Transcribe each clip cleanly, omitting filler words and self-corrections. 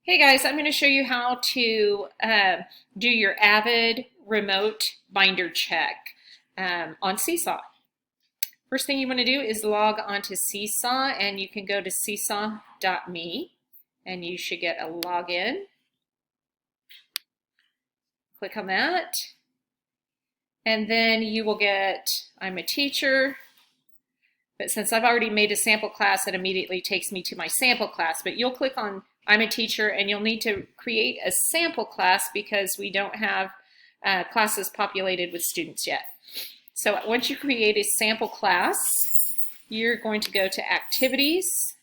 Hey guys, I'm going to show you how to do your Avid remote binder check on SeeSaw. First thing you want to do is log onto SeeSaw, and you can go to seesaw.me and you should get a login. Click on that and then you will get I'm a teacher, but since I've already made a sample class, it immediately takes me to my sample class. But you'll click on I'm a teacher, and you'll need to create a sample class because we don't have classes populated with students yet. So once you create a sample class, you're going to go to Activities.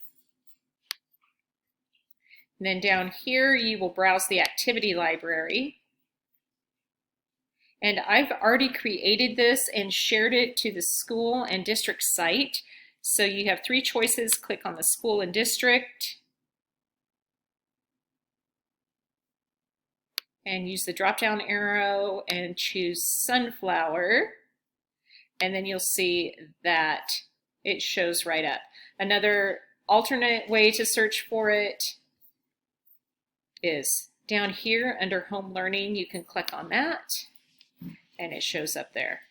And then down here, you will browse the activity library. And I've already created this and shared it to the school and district site. So you have three choices. Click on the school and district, and use the drop-down arrow and choose sunflower, and then you'll see that it shows right up. Another alternate way to search for it is down here under home learning. You can click on that and it shows up there.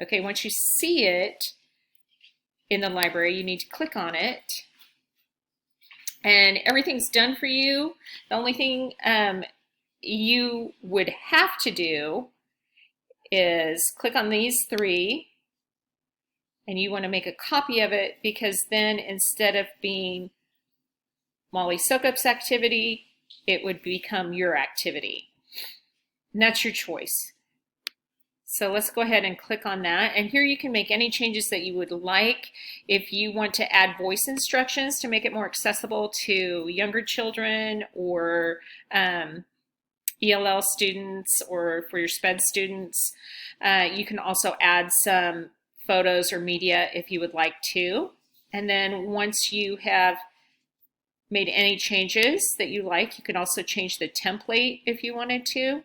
Okay, once you see it in the library, you need to click on it and everything's done for you. The only thing you would have to do is click on these three, and you want to make a copy of it, because then instead of being Molly Sokup's activity, it would become your activity. And that's your choice. So let's go ahead and click on that. And here you can make any changes that you would like. If you want to add voice instructions to make it more accessible to younger children or ELL students, or for your SPED students, you can also add some photos or media if you would like to. And then once you have made any changes that you like, you can also change the template if you wanted to.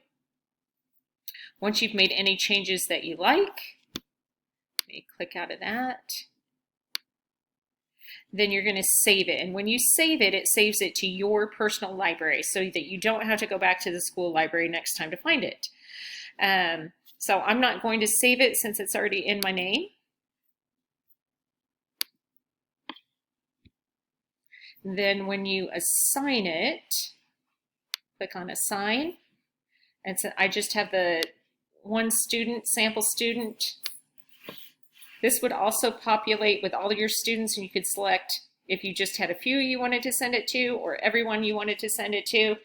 Once you've made any changes that you like, let me click out of that. Then you're going to save it. And when you save it, it saves it to your personal library so that you don't have to go back to the school library next time to find it. So I'm not going to save it since it's already in my name. Then when you assign it, click on Assign. And so I just have the one student, sample student. This would also populate with all of your students, and you could select if you just had a few you wanted to send it to or everyone you wanted to send it to.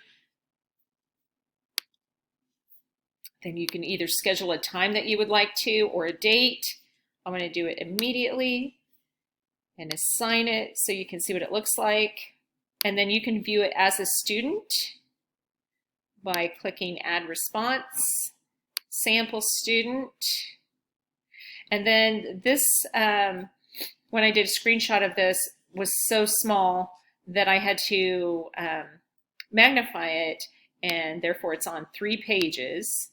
Then you can either schedule a time that you would like to or a date. I'm going to do it immediately and assign it so you can see what it looks like. And then you can view it as a student by clicking Add Response, Sample Student. And then this, when I did a screenshot of this, was so small that I had to magnify it, and therefore it's on 3 pages.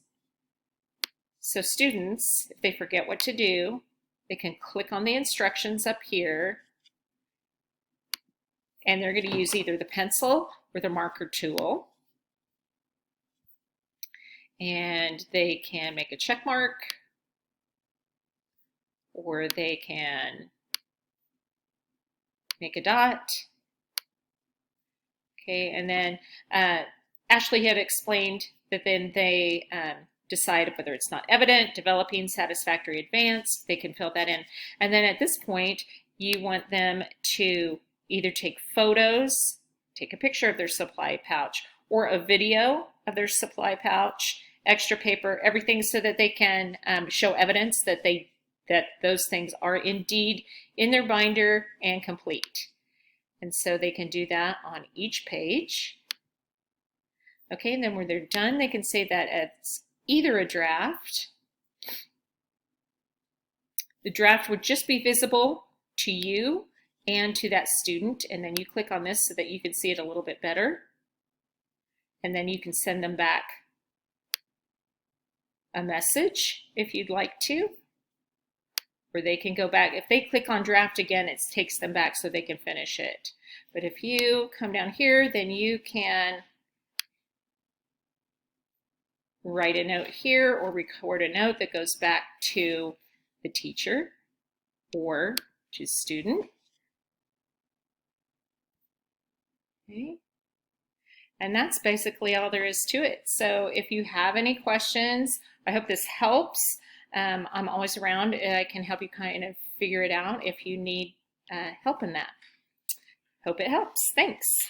So students, if they forget what to do, they can click on the instructions up here, and they're going to use either the pencil or the marker tool. And they can make a check mark, or they can make a dot. Okay, and then Ashley had explained that then they decide whether it's not evident, developing, satisfactory, advanced. They can fill that in. And then at this point, you want them to either take photos, take a picture of their supply pouch, or a video of their supply pouch, extra paper, everything, so that they can show evidence that those things are indeed in their binder and complete. And so they can do that on each page. Okay, and then when they're done, they can save that as either a draft. The draft would just be visible to you and to that student, and then you click on this so that you can see it a little bit better. And then you can send them back a message if you'd like to, or they can go back. If they click on draft again, it takes them back so they can finish it. But if you come down here, then you can write a note here or record a note that goes back to the teacher or to student. Okay. And that's basically all there is to it. So if you have any questions, I hope this helps. I'm always around. I can help you kind of figure it out if you need help in that. Hope it helps. Thanks.